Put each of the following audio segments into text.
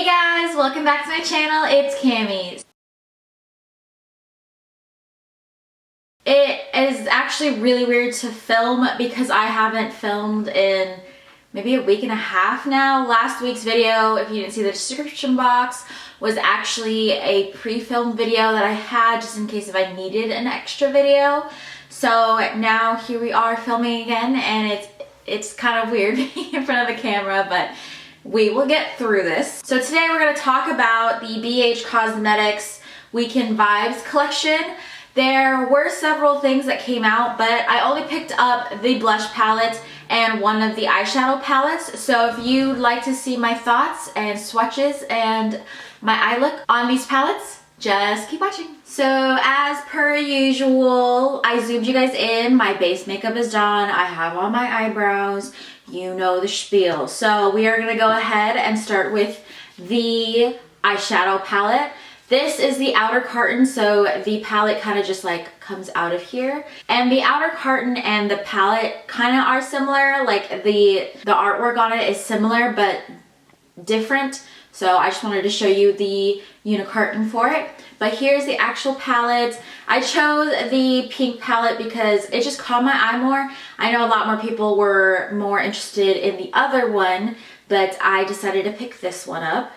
guys, welcome back to my channel. It's Cammie. It is actually really weird to film because I haven't filmed in maybe a week and a half now. Last week's video, if you didn't see the description box, was actually a pre-filmed video that I had just in case if I needed an extra video. So now here we are filming again, and it's kind of weird being in front of the camera, but we will get through this. So today we're going to talk about the BH Cosmetics Weekend Vibes collection. There were several things that came out, but I only picked up the blush palette and one of the eyeshadow palettes. So if you'd like to see my thoughts and swatches and my eye look on these palettes, just keep watching. So as per usual, I zoomed you guys in. My base makeup is done. I have on my eyebrows. You know the spiel. So we are going to go ahead and start with the eyeshadow palette. This is the outer carton, so the palette kind of just like comes out of here. And the outer carton and the palette kind of are similar. Like the artwork on it is similar but different. So I just wanted to show you the unicarton for it. But here's the actual palette. I chose the pink palette because it just caught my eye more. I know a lot more people were more interested in the other one, but I decided to pick this one up.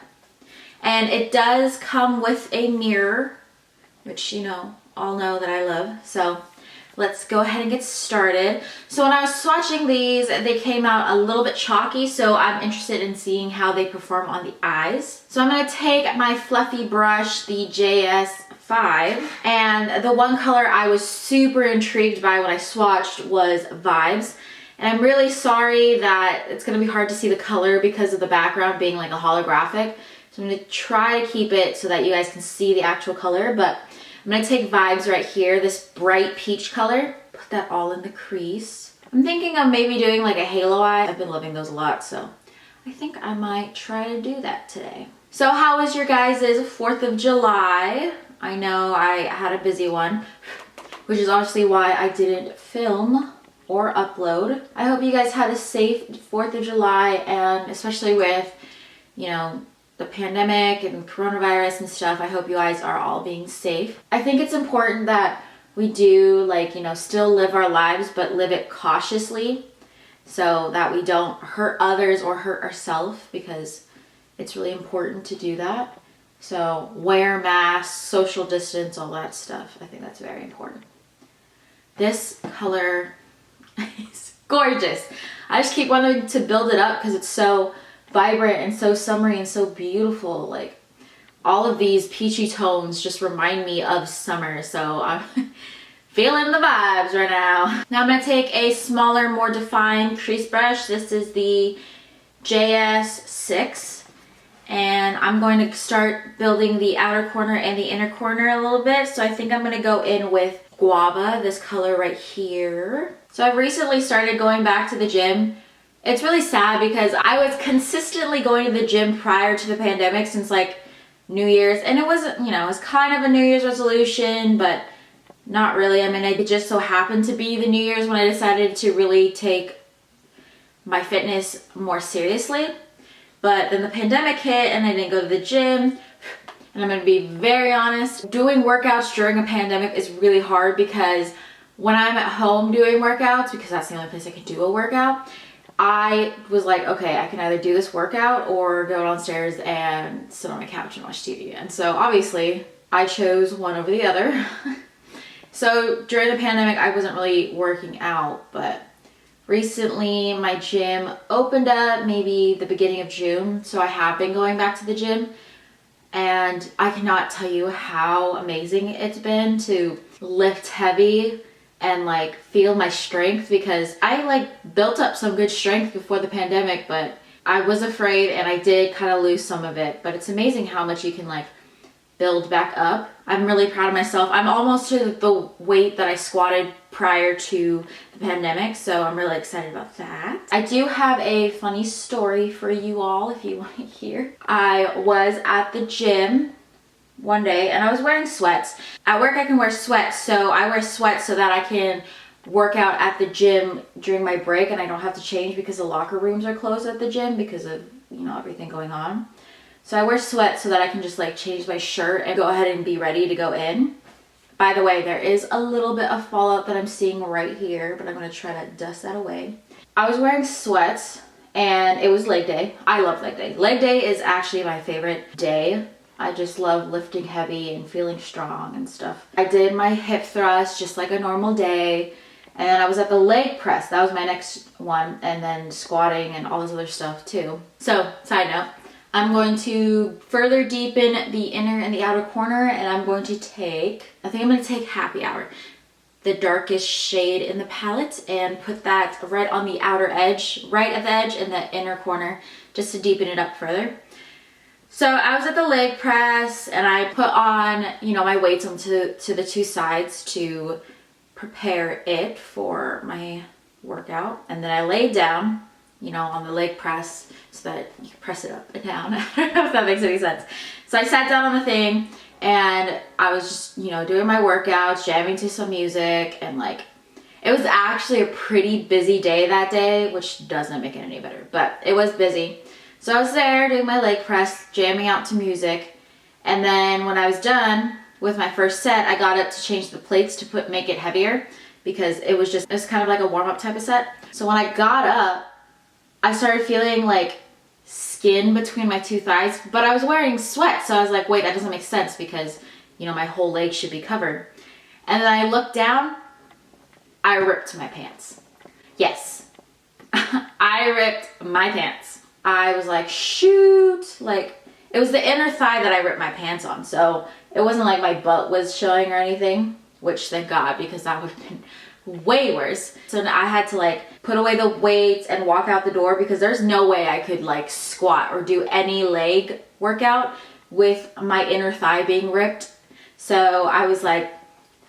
And it does come with a mirror, which you know, all know that I love. So let's go ahead and get started. So when I was swatching these, they came out a little bit chalky, so I'm interested in seeing how they perform on the eyes. So I'm going to take my fluffy brush, the JS5, and the one color I was super intrigued by when I swatched was Vibes. And I'm really sorry that it's going to be hard to see the color because of the background being like a holographic. So I'm going to try to keep it so that you guys can see the actual color, but I'm going to take Vibes right here, this bright peach color, put that all in the crease. I'm thinking of maybe doing like a halo eye. I've been loving those a lot, so I think I might try to do that today. So how was your guys' 4th of July? I know I had a busy one, which is obviously why I didn't film or upload. I hope you guys had a safe 4th of July, and especially with, you know, the pandemic and coronavirus and stuff, I hope you guys are all being safe. I think it's important that we do, like, you know, still live our lives, but live it cautiously so that we don't hurt others or hurt ourselves, because it's really important to do that. So wear masks, social distance, all that stuff. I think that's very important. This color is gorgeous. I just keep wanting to build it up because it's so vibrant and so summery and so beautiful. Like, all of these peachy tones just remind me of summer, so I'm feeling the vibes right now. Now I'm going to take a smaller, more defined crease brush. This is the JS6, and I'm going to start building the outer corner and the inner corner a little bit. So I think I'm going to go in with Guava, this color right here. So I've recently started going back to the gym. It's really sad because I was consistently going to the gym prior to the pandemic since like New Year's, and it wasn't, you know, it was kind of a New Year's resolution, but not really. I mean, it just so happened to be the New Year's when I decided to really take my fitness more seriously. But then the pandemic hit and I didn't go to the gym. And I'm going to be very honest, doing workouts during a pandemic is really hard because when I'm at home doing workouts, because that's the only place I can do a workout, I was like, okay, I can either do this workout or go downstairs and sit on my couch and watch TV. And so obviously I chose one over the other. So during the pandemic, I wasn't really working out, but recently my gym opened up maybe the beginning of June. So I have been going back to the gym, and I cannot tell you how amazing it's been to lift heavy and like feel my strength, because I like built up some good strength before the pandemic, but I was afraid and I did kind of lose some of it. But it's amazing how much you can like build back up. I'm really proud of myself. I'm almost to the weight that I squatted prior to the pandemic, so I'm really excited about that. I do have a funny story for you all if you want to hear. I was at the gym one day and I was wearing sweats. At work I can wear sweats, so I wear sweats so that I can work out at the gym during my break and I don't have to change because the locker rooms are closed at the gym because of, you know, everything going on. So I wear sweats so that I can just like change my shirt and go ahead and be ready to go in. By the way, there is a little bit of fallout that I'm seeing right here, but I'm gonna try to dust that away. I was wearing sweats and it was leg day. I love leg day. Leg day is actually my favorite day. I just love lifting heavy and feeling strong and stuff. I did my hip thrust just like a normal day. And then I was at the leg press. That was my next one. And then squatting and all this other stuff too. So, side note, I'm going to further deepen the inner and the outer corner. And I'm going to take, I think I'm going to take Happy Hour, the darkest shade in the palette, and put that right on the outer edge, right at the edge in the inner corner, just to deepen it up further. So I was at the leg press and I put on, you know, my weights onto the two sides to prepare it for my workout. And then I laid down, you know, on the leg press so that you can press it up and down. I don't know if that makes any sense. So I sat down on the thing and I was just, you know, doing my workouts, jamming to some music, and like, it was actually a pretty busy day that day, which doesn't make it any better, but it was busy. So I was there doing my leg press, jamming out to music. And then when I was done with my first set, I got up to change the plates to make it heavier, because it was kind of like a warm-up type of set. So when I got up, I started feeling like skin between my two thighs, but I was wearing sweats. So I was like, wait, that doesn't make sense because, you know, my whole leg should be covered. And then I looked down, I ripped my pants. Yes, I ripped my pants. I was like, shoot, like, it was the inner thigh that I ripped my pants on. So it wasn't like my butt was showing or anything, which thank God, because that would have been way worse. So I had to like put away the weights and walk out the door, because there's no way I could like squat or do any leg workout with my inner thigh being ripped. So I was like,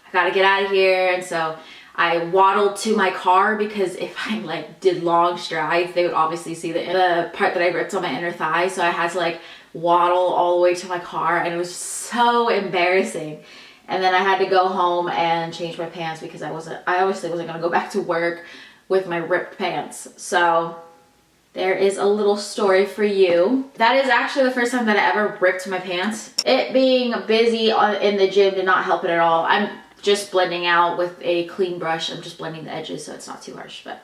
I gotta get out of here. And so I waddled to my car, because if I like did long strides, they would obviously see the part that I ripped on my inner thigh. So I had to like waddle all the way to my car, and it was so embarrassing. And then I had to go home and change my pants, because I obviously wasn't gonna go back to work with my ripped pants. So there is a little story for you. That is actually the first time that I ever ripped my pants. It being busy in the gym did not help it at all. I'm just blending out with a clean brush. I'm just blending the edges so it's not too harsh. But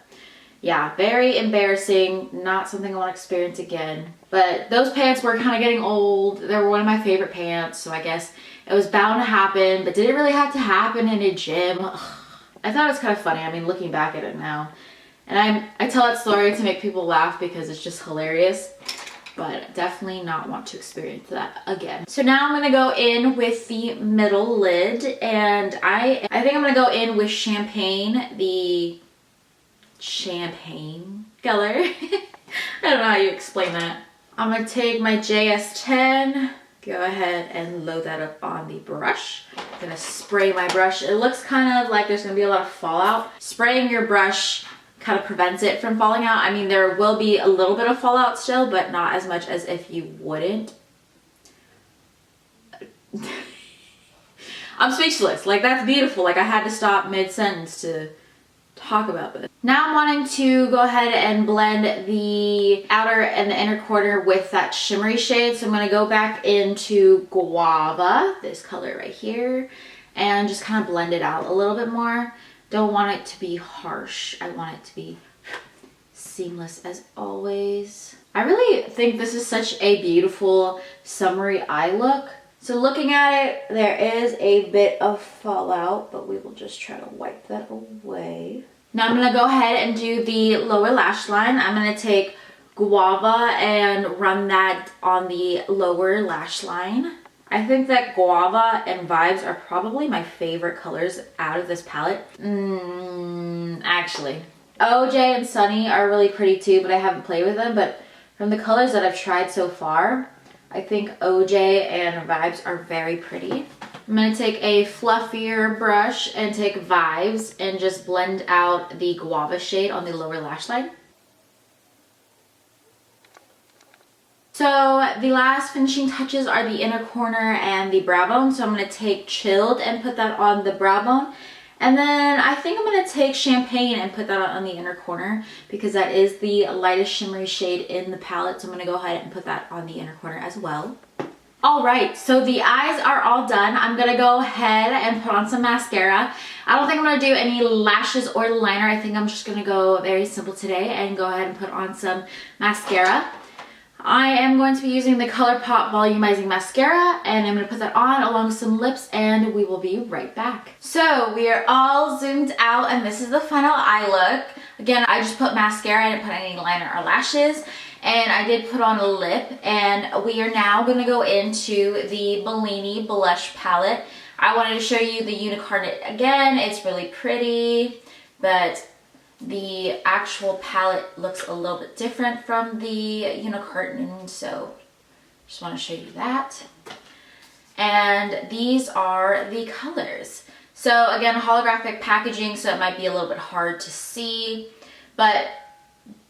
yeah, very embarrassing. Not something I want to experience again. But those pants were kind of getting old. They were one of my favorite pants, so I guess it was bound to happen. But did it really have to happen in a gym? Ugh. I thought it was kind of funny. I mean, looking back at it now. And I tell that story to make people laugh because it's just hilarious. But definitely not want to experience that again. So now I'm gonna go in with the middle lid, and I think I'm gonna go in with Champagne, the champagne color. I don't know how you explain that. I'm gonna take my JS10, go ahead and load that up on the brush. I'm gonna spray my brush. It looks kind of like there's gonna be a lot of fallout. Spraying your brush kind of prevents it from falling out. I mean, there will be a little bit of fallout still, but not as much as if you wouldn't. I'm speechless. Like, that's beautiful. Like, I had to stop mid-sentence to talk about this. Now I'm wanting to go ahead and blend the outer and the inner corner with that shimmery shade. So I'm going to go back into Guava, this color right here, and just kind of blend it out a little bit more. Don't want it to be harsh. I want it to be seamless as always. I really think this is such a beautiful summery eye look. So looking at it, there is a bit of fallout, but we will just try to wipe that away. Now I'm gonna go ahead and do the lower lash line. I'm gonna take Guava and run that on the lower lash line. I think that Guava and Vibes are probably my favorite colors out of this palette. Actually, OJ and Sunny are really pretty too, but I haven't played with them. But from the colors that I've tried so far, I think OJ and Vibes are very pretty. I'm going to take a fluffier brush and take Vibes and just blend out the Guava shade on the lower lash line. So the last finishing touches are the inner corner and the brow bone. So I'm going to take Chilled and put that on the brow bone. And then I think I'm going to take Champagne and put that on the inner corner because that is the lightest shimmery shade in the palette. So I'm going to go ahead and put that on the inner corner as well. Alright, so the eyes are all done. I'm going to go ahead and put on some mascara. I don't think I'm going to do any lashes or liner. I think I'm just going to go very simple today and go ahead and put on some mascara. I am going to be using the ColourPop Volumizing Mascara, and I'm going to put that on along with some lips, and we will be right back. So we are all zoomed out, and this is the final eye look. Again, I just put mascara. I didn't put any liner or lashes, and I did put on a lip, and we are now going to go into the Bellini blush palette. I wanted to show you the Unicorn again. It's really pretty, but the actual palette looks a little bit different from the Unicorn, so just want to show you that. And these are the colors. So again, holographic packaging, so it might be a little bit hard to see, but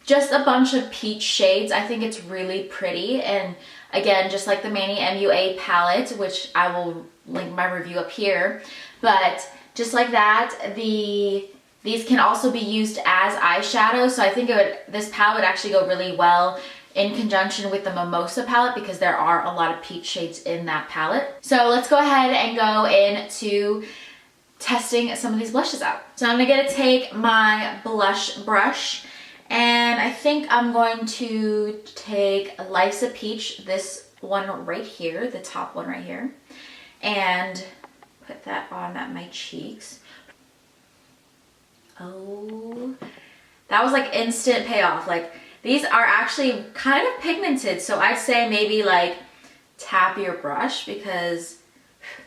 just a bunch of peach shades. I think it's really pretty, and again, just like the Manny MUA palette, which I will link my review up here, but just like that, these can also be used as eyeshadow, so I think this palette would actually go really well in conjunction with the Mimosa palette because there are a lot of peach shades in that palette. So let's go ahead and go into testing some of these blushes out. So I'm gonna take my blush brush, and I think I'm going to take Life's a Peach, this one right here, the top one right here, and put that on my cheeks. Oh, that was like instant payoff. Like, these are actually kind of pigmented, so I'd say maybe like tap your brush because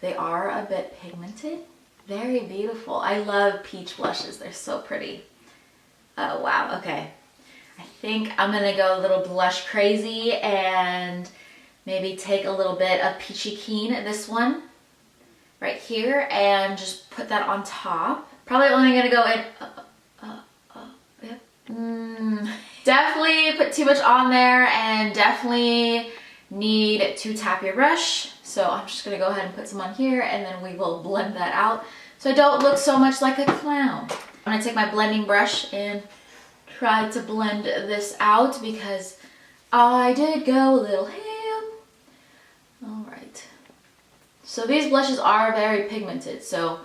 they are a bit pigmented. Very beautiful. I love peach blushes. They're so pretty. Oh wow, okay. I think I'm gonna go a little blush crazy and maybe take a little bit of Peachy Keen, this one right here, and just put that on top. Probably only gonna go in, definitely put too much on there and definitely need to tap your brush. So I'm just gonna go ahead and put some on here, and then we will blend that out so I don't look so much like a clown. I'm gonna take my blending brush and try to blend this out because I did go a little ham. All right. So these blushes are very pigmented, so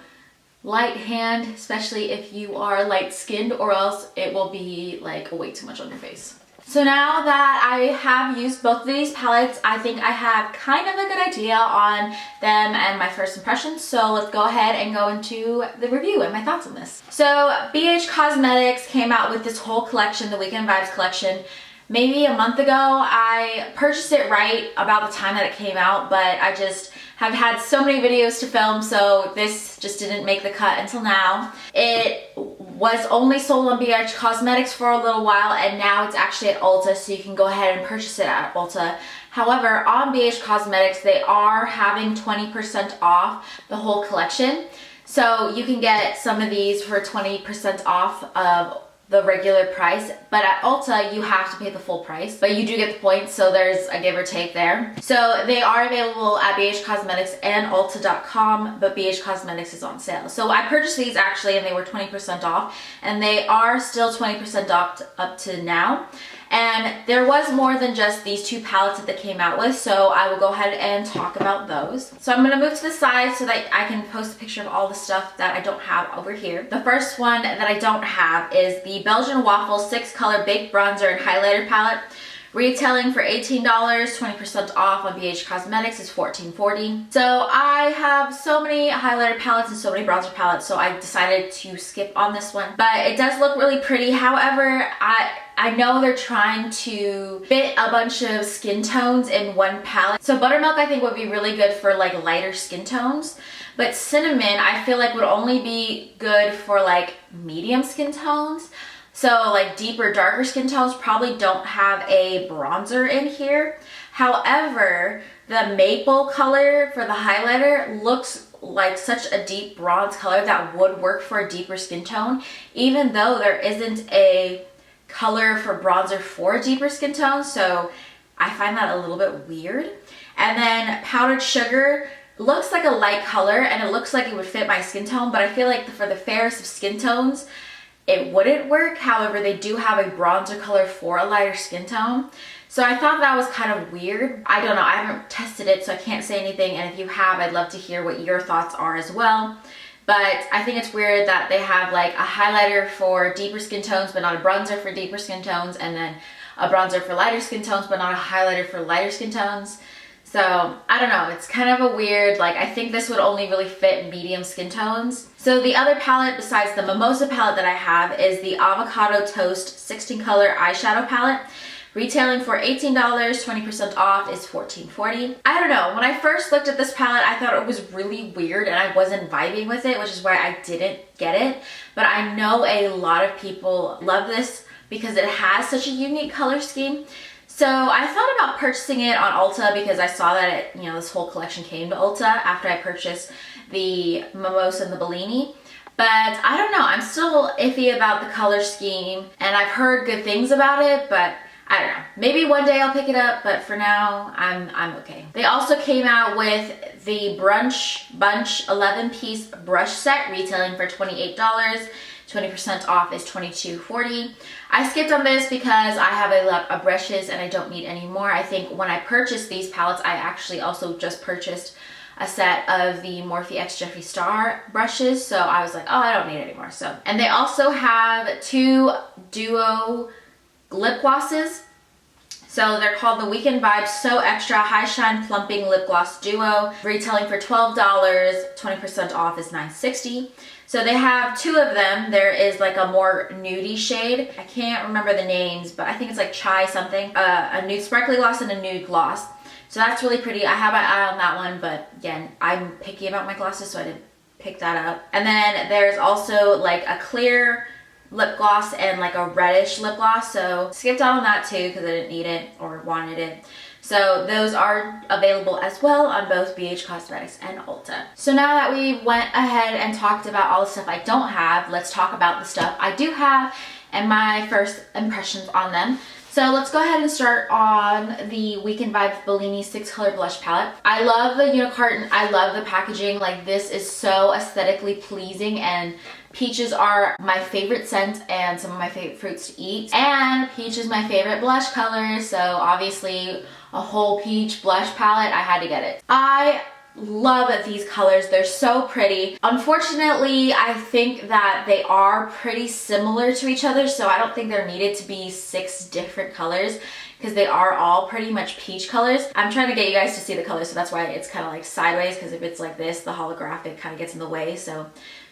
light hand, especially if you are light skinned, or else it will be like way too much on your face. So now that I have used both of these palettes, I think I have kind of a good idea on them and my first impressions. So let's go ahead and go into the review and my thoughts on this. So BH Cosmetics came out with this whole collection, the Weekend Vibes collection, maybe a month ago. I purchased it right about the time that it came out, but I just have had so many videos to film, so this just didn't make the cut until now. It was only sold on BH Cosmetics for a little while, and now it's actually at Ulta, so you can go ahead and purchase it at Ulta. However, on BH Cosmetics, they are having 20% off the whole collection. So you can get some of these for 20% off of the regular price, but at Ulta you have to pay the full price, but you do get the points, so there's a give or take there. So they are available at BH Cosmetics and Ulta.com, but BH Cosmetics is on sale. So I purchased these actually, and they were 20% off, and they are still 20% off up to now. And there was more than just these two palettes that they came out with, so I will go ahead and talk about those. So I'm going to move to the side so that I can post a picture of all the stuff that I don't have over here. The first one that I don't have is the Belgian Waffle 6-color Baked Bronzer and Highlighter Palette. Retailing for $18, 20% off on BH Cosmetics is $14.40. So I have so many highlighter palettes and so many bronzer palettes, so I decided to skip on this one. But it does look really pretty. However, I know they're trying to fit a bunch of skin tones in one palette. So Buttermilk I think would be really good for like lighter skin tones. But Cinnamon I feel like would only be good for like medium skin tones. So like deeper, darker skin tones probably don't have a bronzer in here. However, the maple color for the highlighter looks like such a deep bronze color that would work for a deeper skin tone, even though there isn't a color for bronzer for a deeper skin tone. So I find that a little bit weird. And then Powdered Sugar, looks like a light color and it looks like it would fit my skin tone, but I feel like for the fairest of skin tones, it wouldn't work. However, they do have a bronzer color for a lighter skin tone. So I thought that was kind of weird. I don't know, I haven't tested it, so I can't say anything. And if you have, I'd love to hear what your thoughts are as well. But I think it's weird that they have like a highlighter for deeper skin tones, but not a bronzer for deeper skin tones, and then a bronzer for lighter skin tones, but not a highlighter for lighter skin tones. So I don't know, it's kind of a weird, like I think this would only really fit medium skin tones. So the other palette besides the Mimosa palette that I have is the Avocado Toast 16 color eyeshadow palette. Retailing for $18, 20% off is $14.40. I don't know, when I first looked at this palette, I thought it was really weird and I wasn't vibing with it, which is why I didn't get it. But I know a lot of people love this because it has such a unique color scheme. So I thought about purchasing it on Ulta because I saw that it, this whole collection came to Ulta after I purchased the Mimosa and the Bellini. But I don't know, I'm still iffy about the color scheme and I've heard good things about it, but I don't know. Maybe one day I'll pick it up, but for now, I'm okay. They also came out with the Brunch Bunch 11-piece brush set, retailing for $28. 20% off is $22.40. I skipped on this because I have a lot of brushes and I don't need any more. I think when I purchased these palettes, I actually also just purchased a set of the Morphe X Jeffree Star brushes, so I was like, oh, I don't need any more. So, and they also have 2 duo lip glosses. So they're called the Weekend Vibes So Extra High Shine Plumping Lip Gloss Duo, retailing for $12, 20% off is $9.60. So they have 2 of them. There is like a more nudie shade. I can't remember the names, but I think it's like chai something. A nude sparkly gloss and a nude gloss. So that's really pretty. I have my eye on that one, but again, I'm picky about my glosses, so I didn't pick that up. And then there's also like a clear lip gloss and like a reddish lip gloss, so skipped out on that too because I didn't need it or wanted it. So those are available as well on both BH Cosmetics and Ulta. So now that we went ahead and talked about all the stuff I don't have, let's talk about the stuff I do have and my first impressions on them. So let's go ahead and start on the Weekend Vibes Bellini 6 color blush palette. I love the unicarton. I love the packaging. Like, this is so aesthetically pleasing, and peaches are my favorite scent and some of my favorite fruits to eat. And peach is my favorite blush color, so obviously a whole peach blush palette, I had to get it. I love these colors. They're so pretty. Unfortunately, I think that they are pretty similar to each other, so I don't think there needed to be 6 different colors because they are all pretty much peach colors. I'm trying to get you guys to see the colors, so that's why it's kind of like sideways, because if it's like this, the holographic kind of gets in the way. So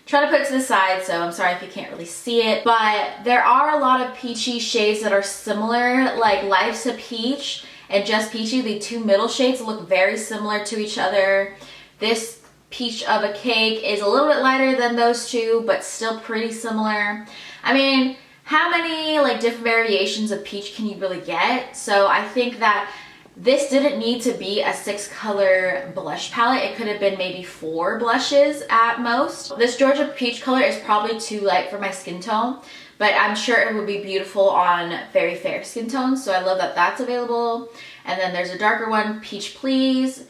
try to put it to the side, so I'm sorry if you can't really see it. But there are a lot of peachy shades that are similar, like Life's a Peach and Just Peachy. The 2 middle shades look very similar to each other. This Peach of a Cake is a little bit lighter than those 2, but still pretty similar. I mean, how many like different variations of peach can you really get? So I think that this didn't need to be a 6 color blush palette. It could have been maybe 4 blushes at most. This Georgia Peach color is probably too light for my skin tone, but I'm sure it would be beautiful on very fair skin tones. So I love that that's available. And then there's a darker one, Peach Please.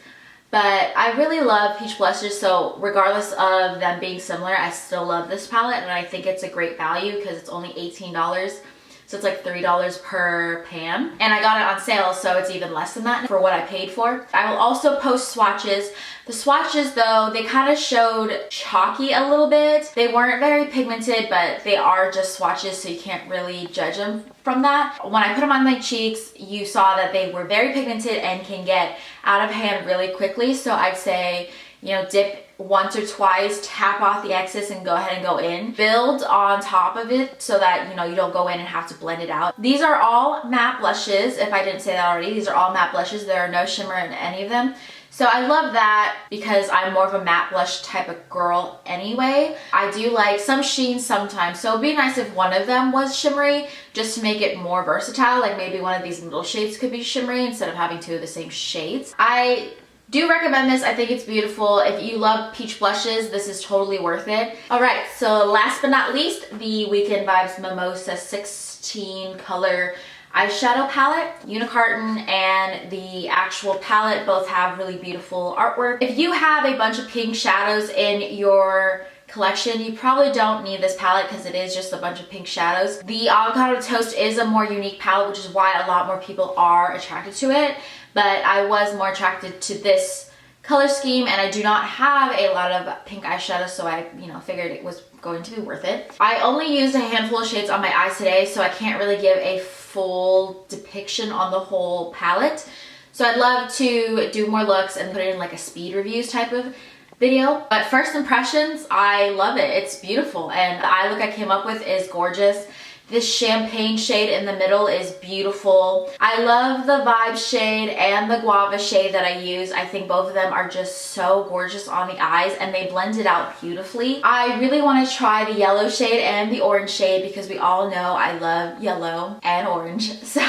But I really love peach blushes, so regardless of them being similar, I still love this palette, and I think it's a great value because it's only $18. So it's like $3 per pan. And I got it on sale, so it's even less than that for what I paid for. I will also post swatches. The swatches, though, they kind of showed chalky a little bit. They weren't very pigmented, but they are just swatches, so you can't really judge them from that. When I put them on my cheeks, you saw that they were very pigmented and can get out of hand really quickly. So I'd say, dip once or twice, tap off the excess and go ahead and go in. Build on top of it so that, you don't go in and have to blend it out. These are all matte blushes, if I didn't say that already. These are all matte blushes. There are no shimmer in any of them. So I love that because I'm more of a matte blush type of girl anyway. I do like some sheen sometimes, so it'd be nice if one of them was shimmery just to make it more versatile. Like maybe one of these middle shades could be shimmery instead of having 2 of the same shades. I do recommend this. I think it's beautiful. If you love peach blushes, this is totally worth it. Alright, so last but not least, the Weekend Vibes Mimosa 16 color eyeshadow palette. Unicarton and the actual palette both have really beautiful artwork. If you have a bunch of pink shadows in your collection, you probably don't need this palette because it is just a bunch of pink shadows. The Avocado Toast is a more unique palette, which is why a lot more people are attracted to it, but I was more attracted to this color scheme, and I do not have a lot of pink eyeshadow, so I figured it was going to be worth it. I only used a handful of shades on my eyes today, so I can't really give a full depiction on the whole palette. So I'd love to do more looks and put it in like a speed reviews type of video. But first impressions, I love it. It's beautiful, and the eye look I came up with is gorgeous. This champagne shade in the middle is beautiful. I love the Vibe shade and the Guava shade that I use. I think both of them are just so gorgeous on the eyes, and they blend it out beautifully. I really want to try the yellow shade and the orange shade because we all know I love yellow and orange. So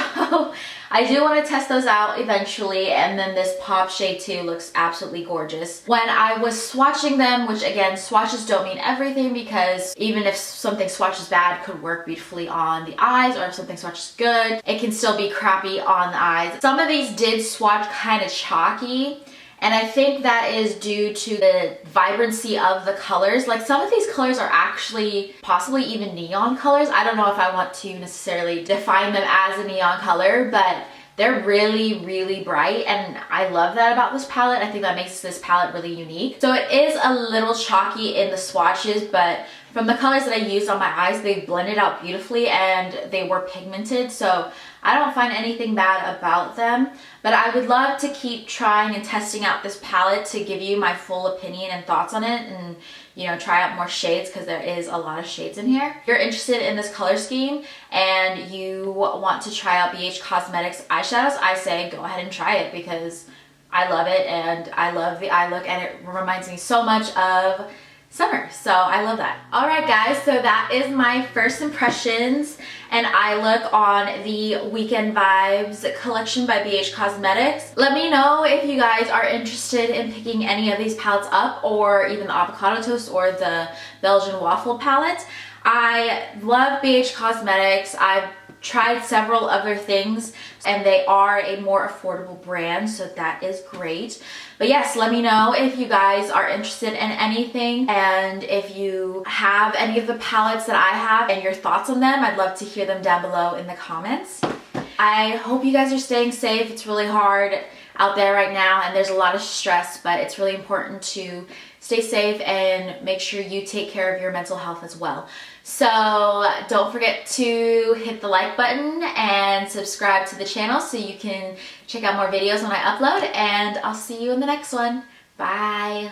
I do want to test those out eventually, and then this pop shade too looks absolutely gorgeous. When I was swatching them, which again, swatches don't mean everything because even if something swatches bad, could work beautifully on the eyes, or if something swatches good, it can still be crappy on the eyes. Some of these did swatch kind of chalky, and I think that is due to the vibrancy of the colors. Like some of these colors are actually possibly even neon colors. I don't know if I want to necessarily define them as a neon color, but they're really, really bright, and I love that about this palette. I think that makes this palette really unique. So it is a little chalky in the swatches, but from the colors that I used on my eyes, they blended out beautifully and they were pigmented, so I don't find anything bad about them. But I would love to keep trying and testing out this palette to give you my full opinion and thoughts on it, and try out more shades because there is a lot of shades in here. If you're interested in this color scheme and you want to try out BH Cosmetics eyeshadows, I say go ahead and try it because I love it and I love the eye look, and it reminds me so much of summer, so I love that. Alright guys, so that is my first impressions and eye look on the Weekend Vibes collection by BH Cosmetics. Let me know if you guys are interested in picking any of these palettes up, or even the Avocado Toast or the Belgian Waffle palette. I love BH Cosmetics. I've tried several other things and they are a more affordable brand, so that is great. But yes, let me know if you guys are interested in anything, and if you have any of the palettes that I have and your thoughts on them. I'd love to hear them down below in the comments. I hope you guys are staying safe. It's really hard out there right now and there's a lot of stress, but it's really important to stay safe and make sure you take care of your mental health as well. So don't forget to hit the like button and subscribe to the channel so you can check out more videos when I upload, and I'll see you in the next one. Bye.